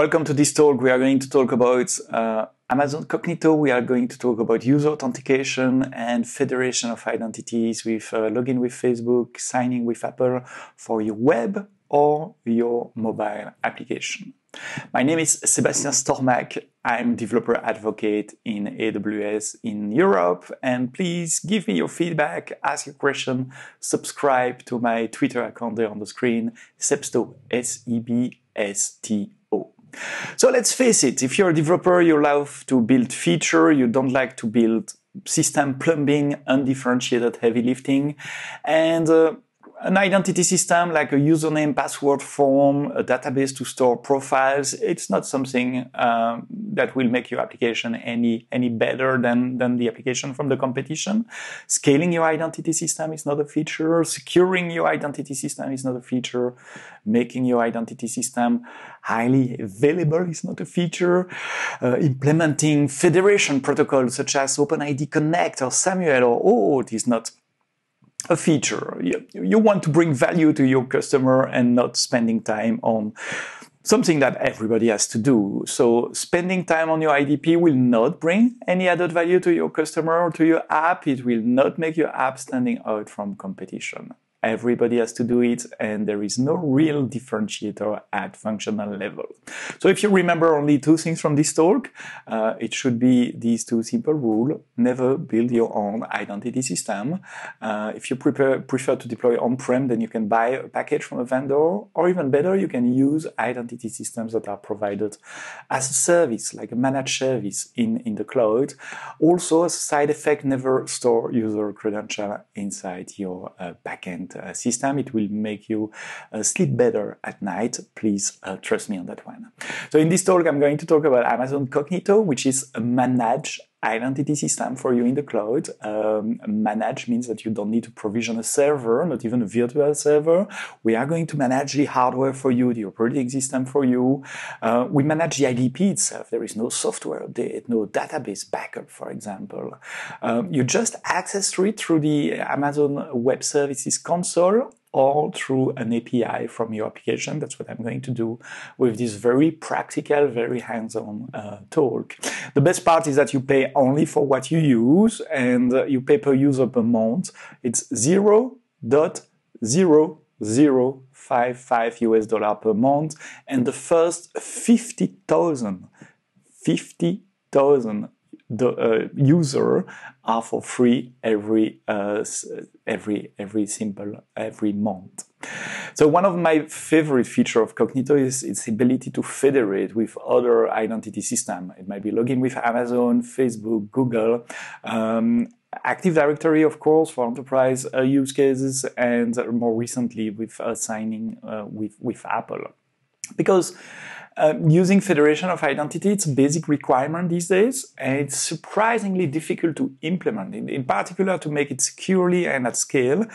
Welcome to this talk. We are going to talk about Amazon Cognito. We are going to talk about user authentication and federation of identities with login with Facebook, signing with Apple for your web or your mobile application. My name is Sebastian Stormack. I'm developer advocate in AWS in Europe, and please give me your feedback, ask your question, subscribe to my Twitter account there on the screen, Sebsto, S-E-B-S-T-O. So let's face it, if you're a developer, you love to build feature, you don't like to build system plumbing, undifferentiated heavy lifting, and an identity system like a username, password form, a database to store profiles, it's not something that will make your application any better than the application from the competition. Scaling your identity system is not a feature. Securing your identity system is not a feature. Making your identity system highly available is not a feature. Implementing federation protocols such as OpenID Connect or Samuel or OAuth is not a feature. You want to bring value to your customer and not spending time on something that everybody has to do. So spending time on your IDP will not bring any added value to your customer or to your app. It will not make your app standing out from competition. Everybody has to do it, and there is no real differentiator at functional level. So if you remember only two things from this talk, it should be these two simple rules. Never build your own identity system. If you prefer to deploy on-prem, then you can buy a package from a vendor, or even better, you can use identity systems that are provided as a service, like a managed service in the cloud. Also, as a side effect, never store user credential inside your backend system. It will make you sleep better at night. Please trust me on that one. So in this talk, I'm going to talk about Amazon Cognito, which is a managed identity system for you in the cloud. Manage means that you don't need to provision a server, not even a virtual server. We are going to manage the hardware for you, the operating system for you. We manage the IDP itself. There is no software update, no database backup, for example. You just access to it through the Amazon Web Services console or through an API from your application. That's what I'm going to do with this very practical, very hands-on talk. The best part is that you pay only for what you use, and you pay per user per month. It's $0.0055 US per month, and the first 50,000 user are for free every month. So one of my favorite features of Cognito is its ability to federate with other identity systems. It might be login with Amazon, Facebook, Google, Active Directory, of course, for enterprise use cases, and more recently with signing with Apple. Because using federation of identity, it's a basic requirement these days, and it's surprisingly difficult to implement, in particular to make it securely and at scale.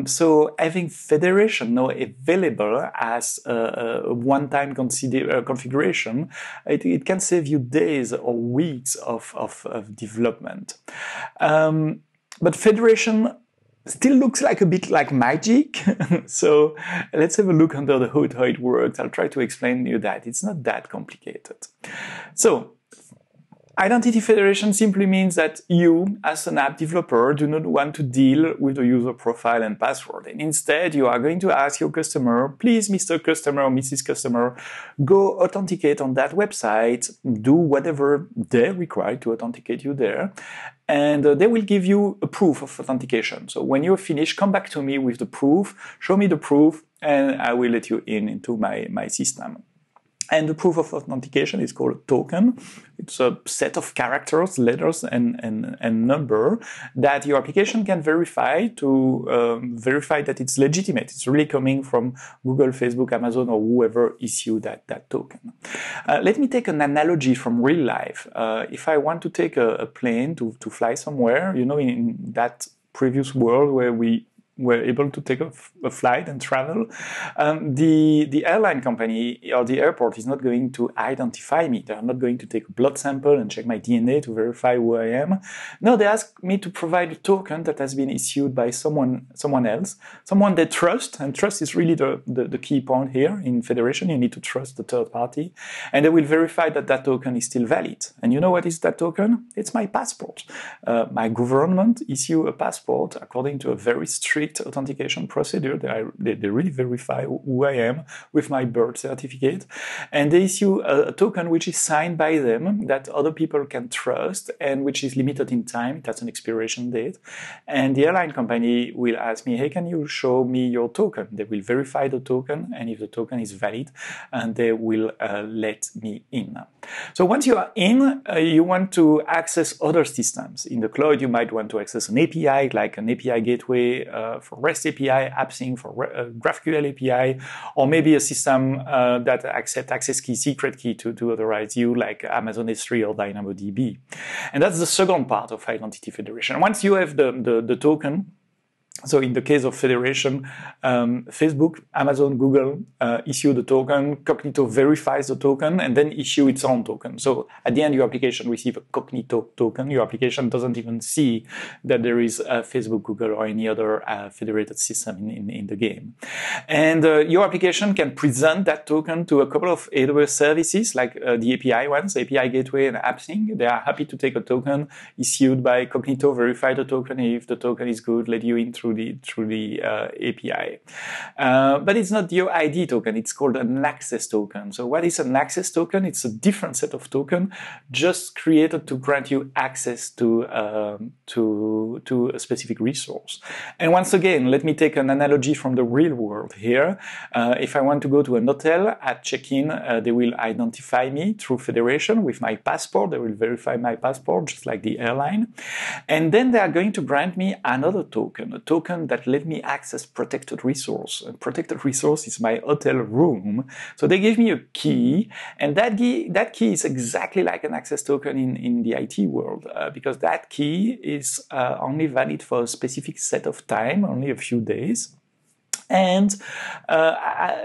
So having federation now available as a one-time configuration, it can save you days or weeks of development. But federation still looks like a bit like magic. So let's have a look under the hood how it works. I'll try to explain to you that it's not that complicated. So identity federation simply means that you, as an app developer, do not want to deal with the user profile and password. And instead, you are going to ask your customer, please, Mr. Customer or Mrs. Customer, go authenticate on that website, do whatever they require to authenticate you there. And they will give you a proof of authentication. So when you're finished, come back to me with the proof, show me the proof, and I will let you into my system. And the proof of authentication is called a token. It's a set of characters, letters, and number that your application can verify to verify that it's legitimate. It's really coming from Google, Facebook, Amazon, or whoever issued that token. Let me take an analogy from real life. If I want to take a plane to fly somewhere, you know, in that previous world where we were able to take a flight and travel, the airline company or the airport is not going to identify me. They are not going to take a blood sample and check my DNA to verify who I am. No, they ask me to provide a token that has been issued by someone else, someone they trust, and trust is really the key point here. In federation, you need to trust the third party, and they will verify that that token is still valid. And you know what is that token? It's my passport. My government issue a passport according to a very strict authentication procedure. They really verify who I am with my birth certificate, and they issue a token which is signed by them that other people can trust and which is limited in time. It has an expiration date, and the airline company will ask me, hey, can you show me your token? They will verify the token, and if the token is valid, and they will let me in. So once you are in, you want to access other systems. In the cloud, you might want to access an API, like an API gateway for REST API, AppSync for GraphQL API, or maybe a system that accepts access key, secret key to authorize you, like Amazon S3 or DynamoDB. And that's the second part of identity federation. Once you have the token, so in the case of federation, Facebook, Amazon, Google issue the token, Cognito verifies the token, and then issue its own token. So at the end, your application receives a Cognito token. Your application doesn't even see that there is a Facebook, Google, or any other federated system in the game. And your application can present that token to a couple of AWS services, like the API ones, API Gateway and AppSync. They are happy to take a token issued by Cognito, verify the token. If the token is good, let you in through the API. But it's not your ID token, it's called an access token. So what is an access token? It's a different set of token just created to grant you access to a specific resource. And once again, let me take an analogy from the real world here. If I want to go to an hotel at check-in, they will identify me through federation with my passport. They will verify my passport, just like the airline. And then they are going to grant me another token, a token that let me access protected resource. And protected resource is my hotel room. So they give me a key, and that key is exactly like an access token in the IT world, because that key is only valid for a specific set of time, only a few days. And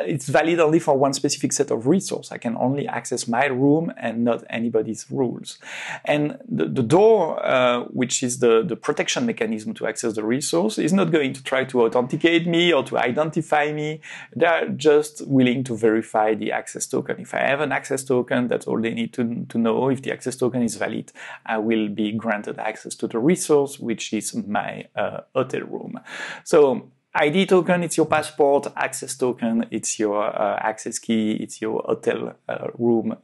it's valid only for one specific set of resources. I can only access my room and not anybody's rules. And the door, which is the protection mechanism to access the resource, is not going to try to authenticate me or to identify me. They're just willing to verify the access token. If I have an access token, that's all they need to know. If the access token is valid, I will be granted access to the resource, which is my hotel room. So ID token, it's your passport. Access token, it's your access key. It's your hotel room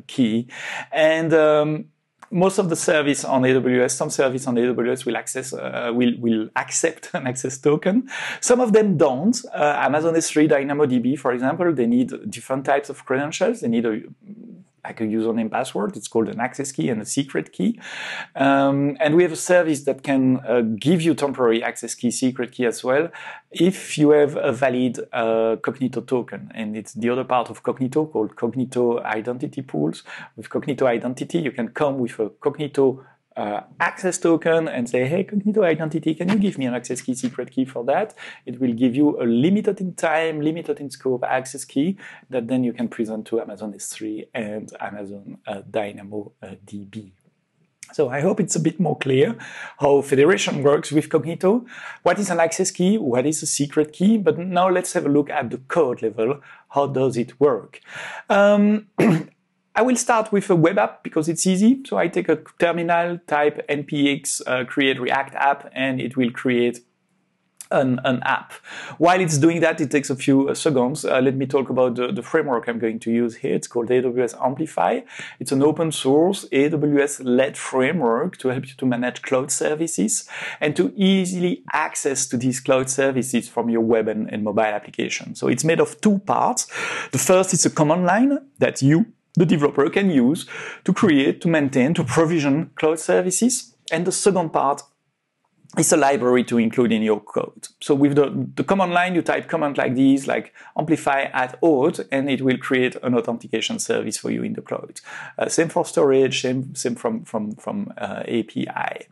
key. And most of the service on AWS, some service on AWS will accept an access token. Some of them don't. Amazon S3, DynamoDB, for example, they need different types of credentials. They need like a username password. It's called an access key and a secret key. And we have a service that can give you temporary access key, secret key as well, if you have a valid Cognito token. And it's the other part of Cognito called Cognito Identity Pools. With Cognito Identity, you can come with a Cognito access token and say, hey, Cognito Identity, can you give me an access key, secret key for that? It will give you a limited in time, limited in scope access key that then you can present to Amazon S3 and Amazon DynamoDB. So I hope it's a bit more clear how federation works with Cognito. What is an access key? What is a secret key? But now let's have a look at the code level. How does it work? I will start with a web app because it's easy. So I take a terminal, type npx create React app, and it will create an app. While it's doing that, it takes a few seconds. Let me talk about the framework I'm going to use here. It's called AWS Amplify. It's an open source AWS-led framework to help you to manage cloud services and to easily access to these cloud services from your web and mobile application. So it's made of two parts. The first is a command line that you, the developer, can use to create, to maintain, to provision cloud services. And the second part it's a library to include in your code. So with the command line, you type command like this, like amplify @auth, and it will create an authentication service for you in the cloud. Same for storage, same from API.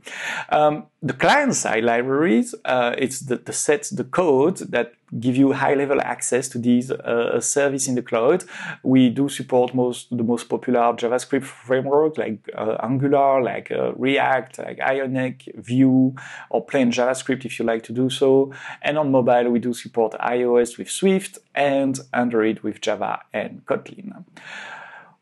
The client-side libraries, it's the sets, the code that give you high-level access to these service in the cloud. We do support the most popular JavaScript framework like Angular, like React, like Ionic, Vue, or plain JavaScript if you like to do so. And on mobile, we do support iOS with Swift and Android with Java and Kotlin.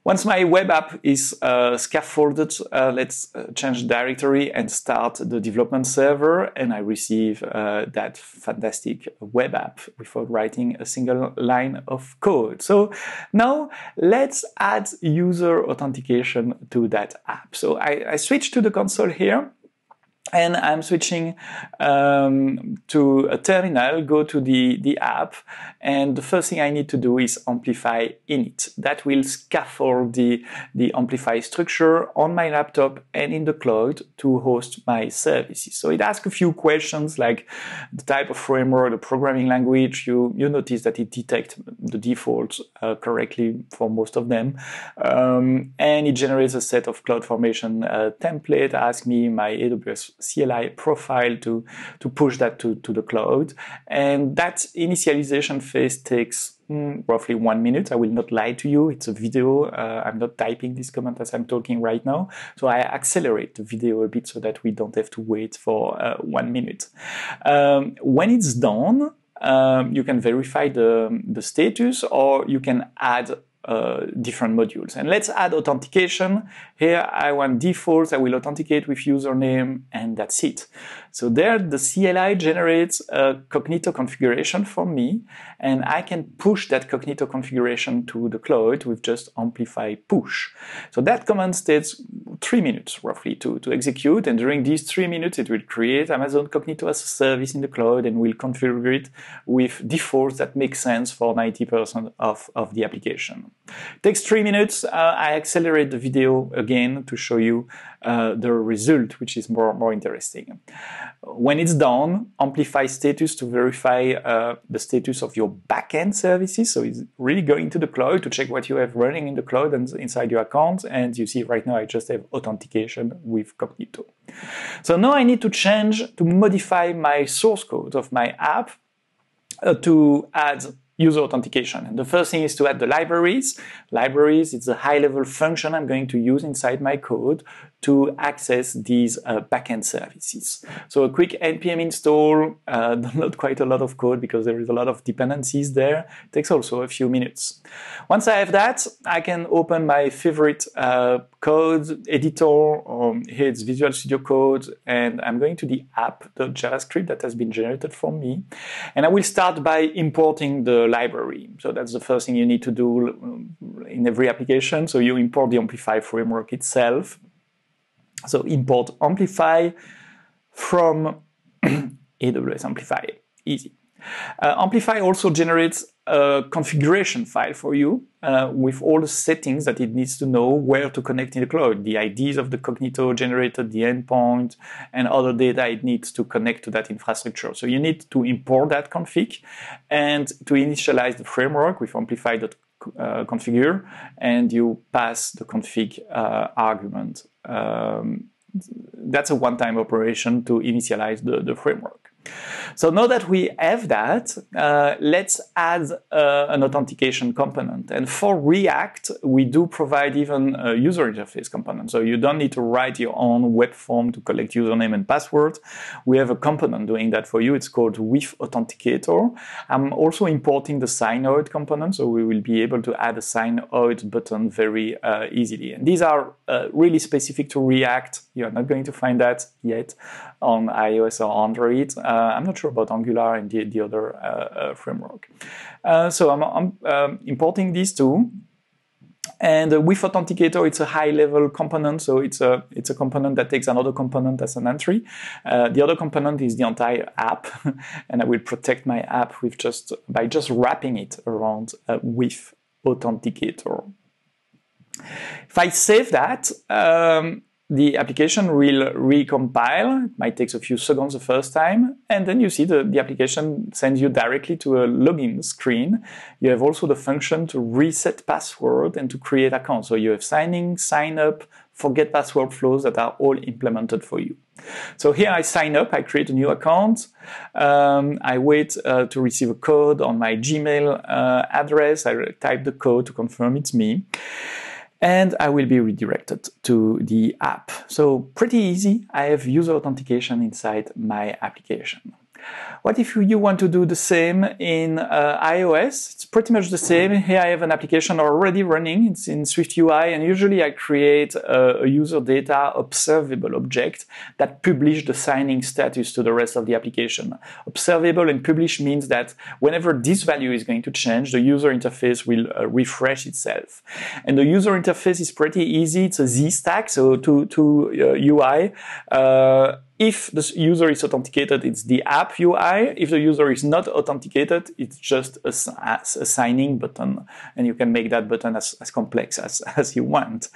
Once my web app is scaffolded, let's change directory and start the development server, and I receive that fantastic web app without writing a single line of code. So now let's add user authentication to that app. So I switch to the console here. And I'm switching to a terminal, go to the app, and the first thing I need to do is amplify init. That will scaffold the amplify structure on my laptop and in the cloud to host my services. So it asks a few questions like the type of framework, the programming language. You notice that it detects the defaults correctly for most of them. And it generates a set of CloudFormation template, asks me my AWS CLI profile to push that to the cloud. And that initialization phase takes roughly 1 minute. I will not lie to you. It's a video. I'm not typing this comment as I'm talking right now. So I accelerate the video a bit so that we don't have to wait for 1 minute. When it's done, you can verify the status, or you can add different modules. And let's add authentication. Here I want defaults. I will authenticate with username, and that's it. So there the CLI generates a Cognito configuration for me, and I can push that Cognito configuration to the cloud with just amplify push. So that command takes 3 minutes roughly to execute, and during these 3 minutes it will create Amazon Cognito as a service in the cloud and will configure it with defaults that make sense for 90% of the application. It takes 3 minutes. I accelerate the video again to show you the result, which is more interesting. When it's done, amplify status to verify the status of your backend services. So it's really going to the cloud to check what you have running in the cloud and inside your account. And you see right now I just have authentication with Cognito. So now I need to modify my source code of my app to add user authentication. And the first thing is to add the libraries. Libraries, it's a high-level function I'm going to use inside my code to access these backend services. So a quick npm install, download quite a lot of code because there is a lot of dependencies there. It takes also a few minutes. Once I have that, I can open my favorite code editor. Here it's Visual Studio Code, and I'm going to the app.javascript that has been generated for me. And I will start by importing the library. So that's the first thing you need to do in every application. So you import the Amplify framework itself. So import Amplify from AWS Amplify, easy. Amplify also generates a configuration file for you with all the settings that it needs to know where to connect in the cloud, the IDs of the Cognito generated, the endpoint, and other data it needs to connect to that infrastructure. So you need to import that config and to initialize the framework with amplify.configure, and you pass the config argument. That's a one-time operation to initialize the framework. So now that we have that, let's add an authentication component. And for React, we do provide even a user interface component. So you don't need to write your own web form to collect username and password. We have a component doing that for you. It's called with Authenticator. I'm also importing the sign out component, so we will be able to add a sign out button very easily. And these are really specific to React. You're not going to find that yet on iOS or Android. I'm not sure about Angular and the other framework. So I'm importing these two. And with Authenticator, it's a high-level component, so it's a component that takes another component as an entry. The other component is the entire app, and I will protect my app by just wrapping it around with Authenticator. If I save that, the application will recompile. It might take a few seconds the first time, and then you see the application sends you directly to a login screen. You have also the function to reset password and to create accounts. So you have sign in, sign up, forget password flows that are all implemented for you. So here I sign up, I create a new account, I wait to receive a code on my Gmail address, I type the code to confirm it's me, and I will be redirected to the app. So pretty easy, I have user authentication inside my application. What if you want to do the same in iOS? It's pretty much the same. Here I have an application already running. It's in SwiftUI, and usually I create a user data observable object that publish the signing status to the rest of the application. Observable and publish means that whenever this value is going to change, the user interface will refresh itself. And the user interface is pretty easy. It's a Z stack, so to UI. If the user is authenticated, it's the app UI. If the user is not authenticated, it's just a signing button, and you can make that button as complex as you want.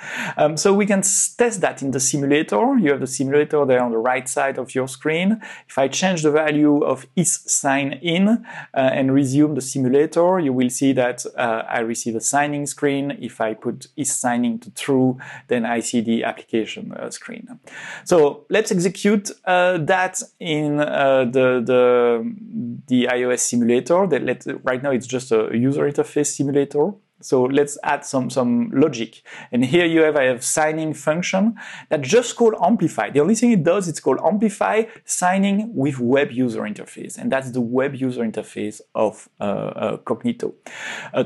So we can test that in the simulator. You have the simulator there on the right side of your screen. If I change the value of is sign in and resume the simulator, you will see that I receive a signing screen. If I put is signing to true, then I see the application screen. So let's execute that in the iOS simulator. Right now it's just a user interface simulator. So let's add some logic. And here I have signing function that just called amplify. The only thing it does, it's called amplify signing with web user interface. And that's the web user interface of Cognito.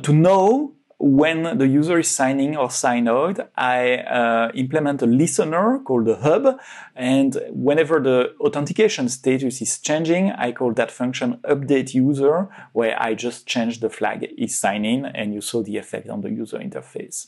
To know when the user is signing or sign out, I implement a listener called the hub, and whenever the authentication status is changing, I call that function update user, where I just change the flag is sign in, and you saw the effect on the user interface.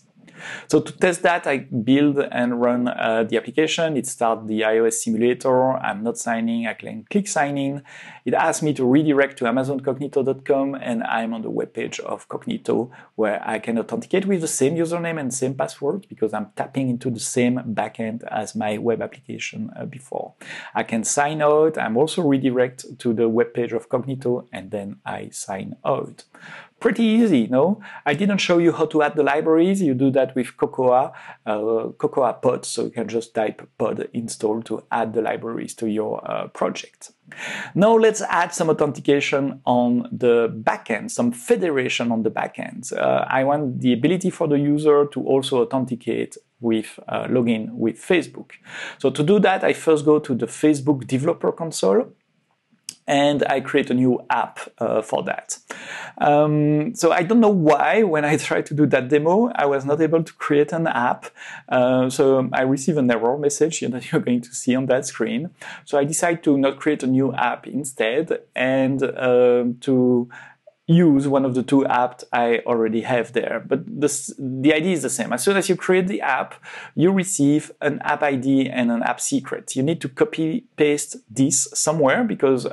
So to test that, I build and run the application. It starts the iOS simulator. I'm not signing. I can click sign in. It asks me to redirect to amazoncognito.com, and I'm on the web page of Cognito, where I can authenticate with the same username and same password because I'm tapping into the same backend as my web application before. I can sign out. I'm also redirect to the web page of Cognito, and then I sign out. Pretty easy, no? I didn't show you how to add the libraries. You do that with Cocoa pod, so you can just type pod install to add the libraries to your project. Now let's add some authentication on the backend, some federation on the backend. I want the ability for the user to also authenticate with login with Facebook. So to do that, I first go to the Facebook developer console, and I create a new app for that. So I don't know why, when I tried to do that demo, I was not able to create an app. So I received an error message that you're going to see on that screen. So I decided to not create a new app instead, and to use one of the two apps I already have there. But the idea is the same. As soon as you create the app, you receive an app ID and an app secret. You need to copy paste this somewhere because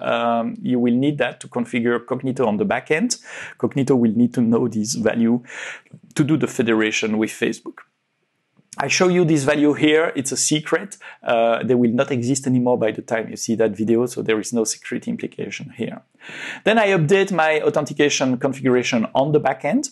you will need that to configure Cognito on the backend. Cognito will need to know this value to do the federation with Facebook. I show you this value here. It's a secret. They will not exist anymore by the time you see that video, so there is no security implication here. Then I update my authentication configuration on the backend.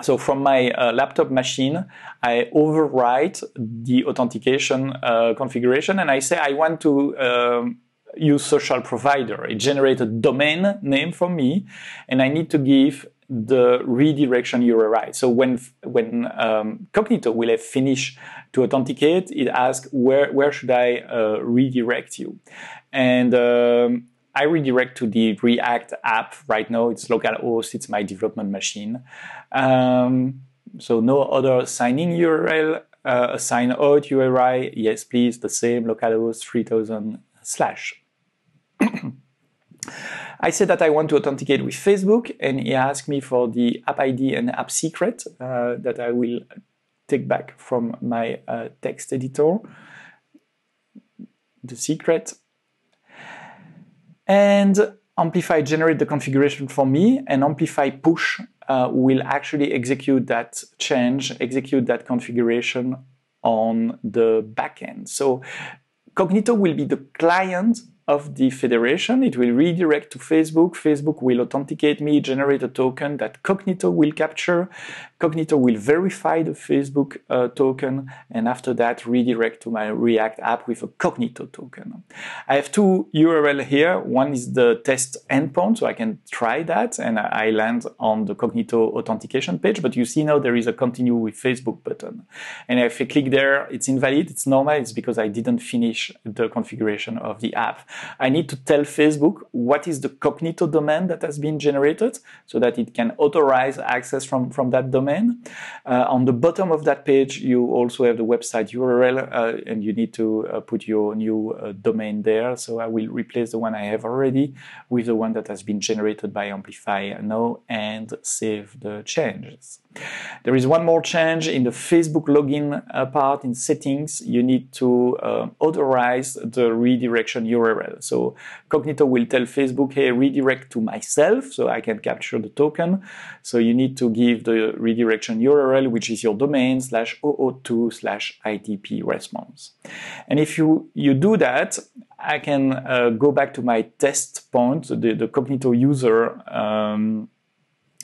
So from my laptop machine, I overwrite the authentication configuration, and I say I want to use social provider. It generates a domain name for me, and I need to give the redirection URI. So when Cognito will have finished to authenticate, it asks where should I redirect you, and I redirect to the React app. Right now it's localhost, it's my development machine. So no other sign-in URL, a sign-out URI. Yes, please, the same localhost 3000/. I said that I want to authenticate with Facebook, and he asked me for the app ID and app secret that I will take back from my text editor, the secret. And Amplify generate the configuration for me, and Amplify push will actually execute that change, execute that configuration on the backend. So Cognito will be the client of the federation. It will redirect to Facebook. Facebook will authenticate me, generate a token that Cognito will capture. Cognito will verify the Facebook token, and after that redirect to my React app with a Cognito token. I have two URL here. One is the test endpoint, so I can try that, and I land on the Cognito authentication page, but you see now there is a continue with Facebook button. And if I click there, it's invalid, it's normal, it's because I didn't finish the configuration of the app. I need to tell Facebook what is the Cognito domain that has been generated so that it can authorize access from that domain. On the bottom of that page, you also have the website URL, and you need to put your new domain there. So I will replace the one I have already with the one that has been generated by Amplify now and save the changes. There is one more change in the Facebook login part in settings. You need to authorize the redirection URL. So Cognito will tell Facebook, hey, redirect to myself so I can capture the token. So you need to give the redirection URL, which is your domain /002/ITP response. And if you do that, I can go back to my test point, the Cognito user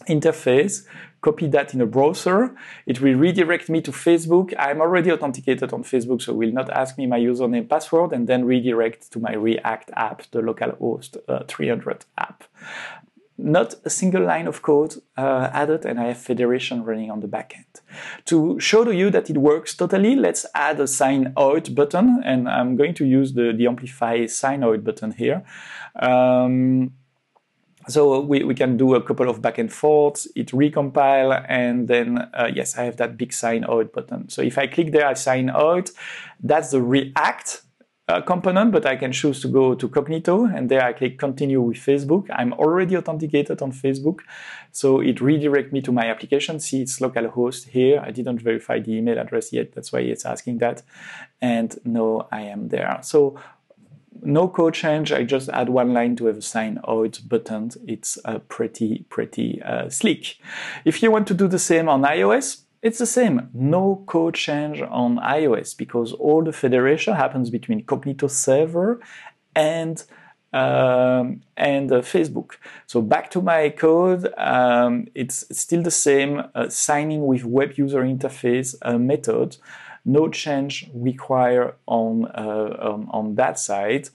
interface, copy that in a browser. It will redirect me to Facebook. I'm already authenticated on Facebook, so it will not ask me my username, password, and then redirect to my React app, the localhost 300 app. Not a single line of code added, and I have federation running on the backend. To show to you that it works totally, let's add a sign out button, and I'm going to use the Amplify sign out button here. So we can do a couple of back and forths, it recompile, and then, yes, I have that big sign out button. So if I click there, I sign out. That's the React component, but I can choose to go to Cognito, and there I click continue with Facebook. I'm already authenticated on Facebook, so it redirects me to my application. See, it's localhost here. I didn't verify the email address yet, that's why it's asking that. And now I am there. So no code change, I just add one line to have a sign out button. It's pretty sleek. If you want to do the same on iOS, it's the same. No code change on iOS because all the federation happens between Cognito server and Facebook. So back to my code, it's still the same signing with web user interface method. No change required on that side.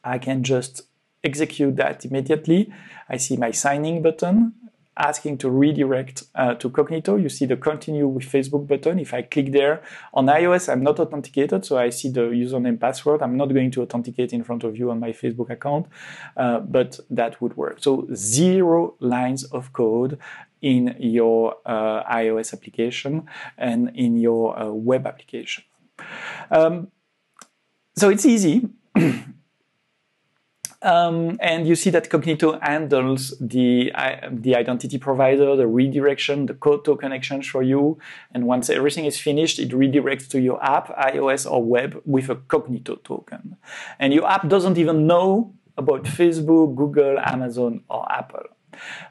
I can just execute that immediately. I see my signing button asking to redirect to Cognito. You see the continue with Facebook button. If I click there, on iOS, I'm not authenticated, so I see the username password. I'm not going to authenticate in front of you on my Facebook account, but that would work. So 0 lines of code in your iOS application and in your web application. So it's easy. And you see that Cognito handles the identity provider, the redirection, the code token exchange for you. And once everything is finished, it redirects to your app, iOS or web, with a Cognito token. And your app doesn't even know about Facebook, Google, Amazon, or Apple.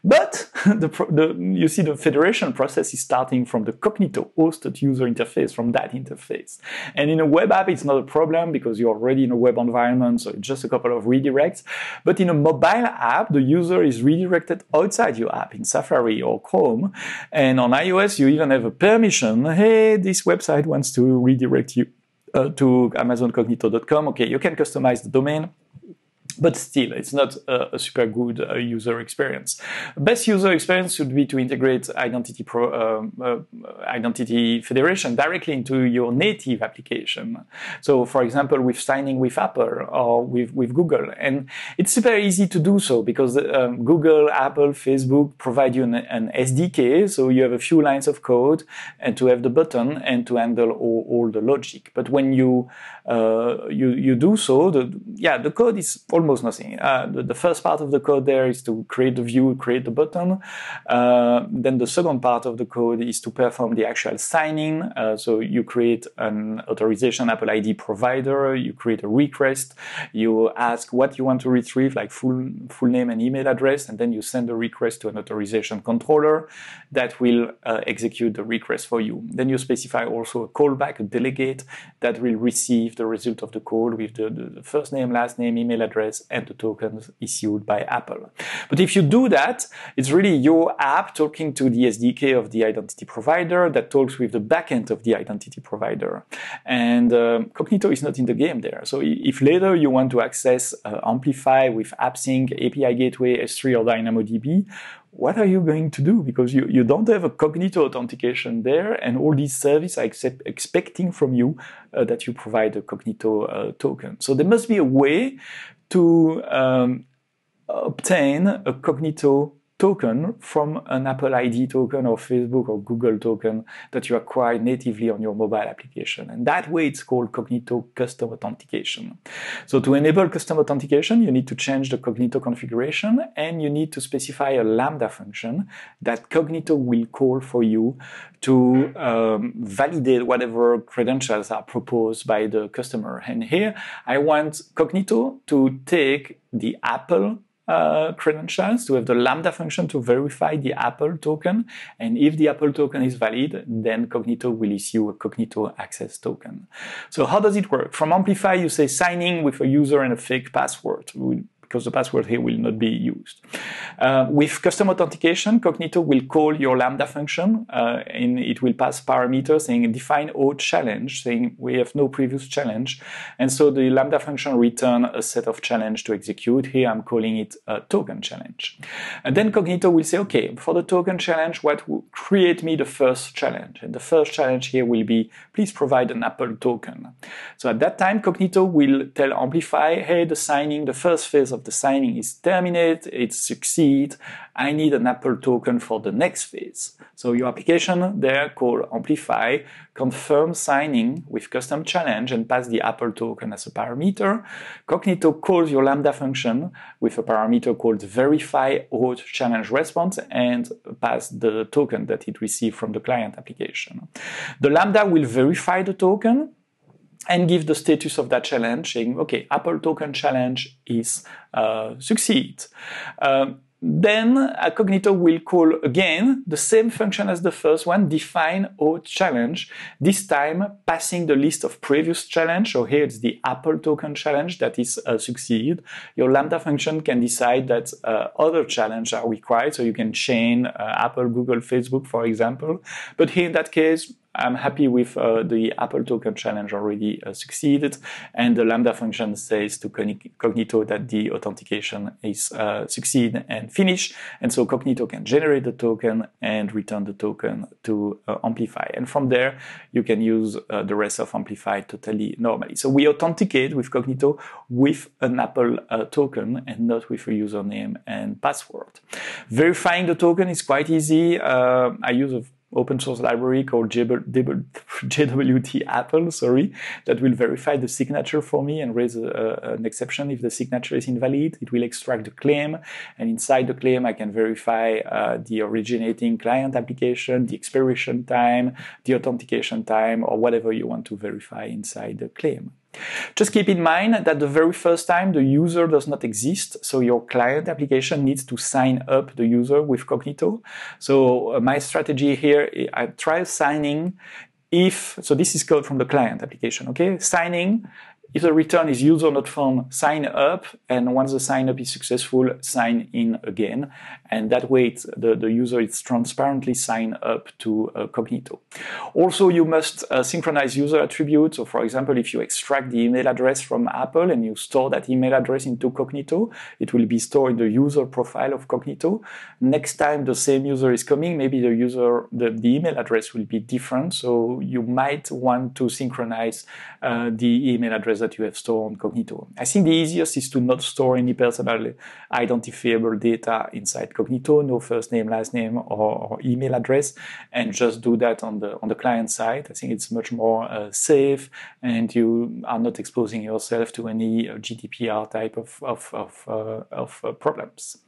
But you see the federation process is starting from the Cognito hosted user interface, from that interface. And in a web app, it's not a problem because you're already in a web environment, so it's just a couple of redirects. But in a mobile app, the user is redirected outside your app in Safari or Chrome. And on iOS, you even have a permission. Hey, this website wants to redirect you to AmazonCognito.com. Okay, you can customize the domain. But still, it's not a super good user experience. Best user experience should be to integrate identity federation directly into your native application. So, for example, with signing with Apple or with Google. And it's super easy to do so because Google, Apple, Facebook provide you an SDK, so you have a few lines of code and to have the button and to handle all the logic. But when you do so, the code is almost almost nothing. The first part of the code there is to create the view, create the button. Then the second part of the code is to perform the actual signing. So you create an authorization Apple ID provider, you create a request, you ask what you want to retrieve, like full name and email address, and then you send the request to an authorization controller that will execute the request for you. Then you specify also a callback, a delegate that will receive the result of the call with the first name, last name, email address, and the tokens issued by Apple. But if you do that, it's really your app talking to the SDK of the identity provider that talks with the backend of the identity provider. And Cognito is not in the game there. So if later you want to access Amplify with AppSync, API Gateway, S3 or DynamoDB, what are you going to do? Because you don't have a Cognito authentication there, and all these services are expecting from you that you provide a Cognito token. So there must be a way to obtain a Cognito token from an Apple ID token or Facebook or Google token that you acquire natively on your mobile application. And that way it's called Cognito Custom Authentication. So to enable custom authentication, you need to change the Cognito configuration and you need to specify a Lambda function that Cognito will call for you to validate whatever credentials are proposed by the customer. And here I want Cognito to take the Apple credentials, to have the Lambda function to verify the Apple token, and if the Apple token is valid, then Cognito will issue a Cognito access token. So how does it work? From Amplify, you say signing with a user and a fake password, because the password here will not be used. With custom authentication, Cognito will call your Lambda function and it will pass parameters saying define auth challenge, saying we have no previous challenge. And so the Lambda function return a set of challenge to execute. Here I'm calling it a token challenge. And then Cognito will say, okay, for the token challenge, what will create me the first challenge? And the first challenge here will be, please provide an Apple token. So at that time, Cognito will tell Amplify, hey, the signing, the first phase of the signing is terminated, it succeeds, I need an Apple token for the next phase. So your application there called Amplify confirms signing with custom challenge and pass the Apple token as a parameter. Cognito calls your Lambda function with a parameter called verify auth challenge response and pass the token that it received from the client application. The Lambda will verify the token and give the status of that challenge, saying, okay, Apple token challenge is succeed. Then Cognito will call again the same function as the first one, define auth challenge, this time passing the list of previous challenge. So here it's the Apple token challenge that is succeed. Your Lambda function can decide that other challenges are required, so you can chain Apple, Google, Facebook, for example. But here in that case, I'm happy with the Apple token challenge already succeeded, and the Lambda function says to Cognito that the authentication is succeed and finish, and so Cognito can generate the token and return the token to Amplify. And from there, you can use the rest of Amplify totally normally. So we authenticate with Cognito with an Apple token and not with a username and password. Verifying the token is quite easy. I use a open source library called JWT Apple, that will verify the signature for me and raise an exception if the signature is invalid. It will extract the claim, and inside the claim I can verify the originating client application, the expiration time, the authentication time, or whatever you want to verify inside the claim. Just keep in mind that the very first time the user does not exist, so your client application needs to sign up the user with Cognito. So my strategy here, I try signing so this is code from the client application, okay? Signing, if the return is user not found, sign up, and once the sign up is successful, sign in again. And that way the user is transparently signed up to Cognito. Also, you must synchronize user attributes. So for example, if you extract the email address from Apple and you store that email address into Cognito, it will be stored in the user profile of Cognito. Next time the same user is coming, maybe the email address will be different. So you might want to synchronize the email address that you have stored on Cognito. I think the easiest is to not store any personal identifiable data inside Cognito, no first name, last name, or email address, and just do that on the client side. I think it's much more safe, and you are not exposing yourself to any GDPR type of problems.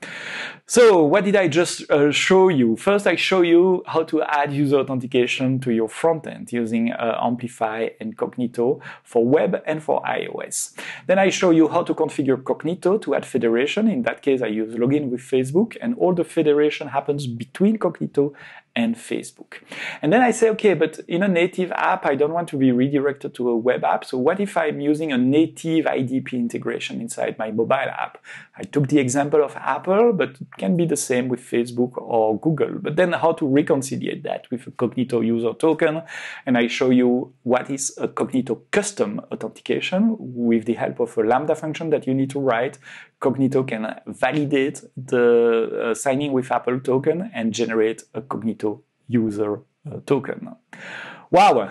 So what did I just show you? First, I show you how to add user authentication to your front end using Amplify and Cognito for web and for iOS. Then I show you how to configure Cognito to add federation. In that case, I use login with Facebook, and all the federation happens between Cognito and Facebook. And then I say, okay, but in a native app, I don't want to be redirected to a web app. So what if I'm using a native IDP integration inside my mobile app? I took the example of Apple, but it can be the same with Facebook or Google. But then how to reconciliate that with a Cognito user token? And I show you what is a Cognito custom authentication with the help of a Lambda function that you need to write. Cognito can validate the signing with Apple token and generate a Cognito user token. Wow,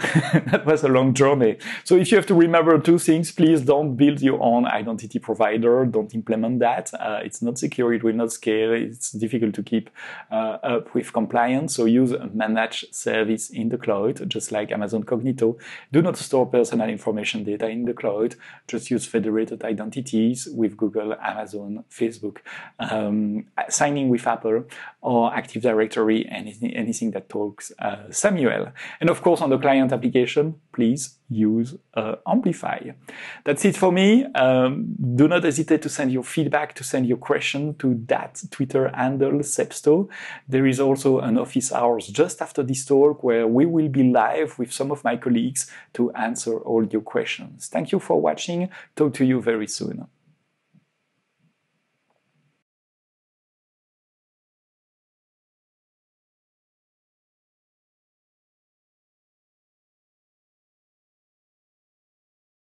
that was a long journey. So if you have to remember two things, please don't build your own identity provider. Don't implement that. It's not secure. It will not scale. It's difficult to keep up with compliance. So use a managed service in the cloud, just like Amazon Cognito. Do not store personal information data in the cloud. Just use federated identities with Google, Amazon, Facebook, signing with Apple or Active Directory, anything that talks Samuel. And of course, on the client application, please use Amplify. That's it for me. Do not hesitate to send your feedback, to send your question to that Twitter handle, Sepsto. There is also an office hours just after this talk where we will be live with some of my colleagues to answer all your questions. Thank you for watching. Talk to you very soon.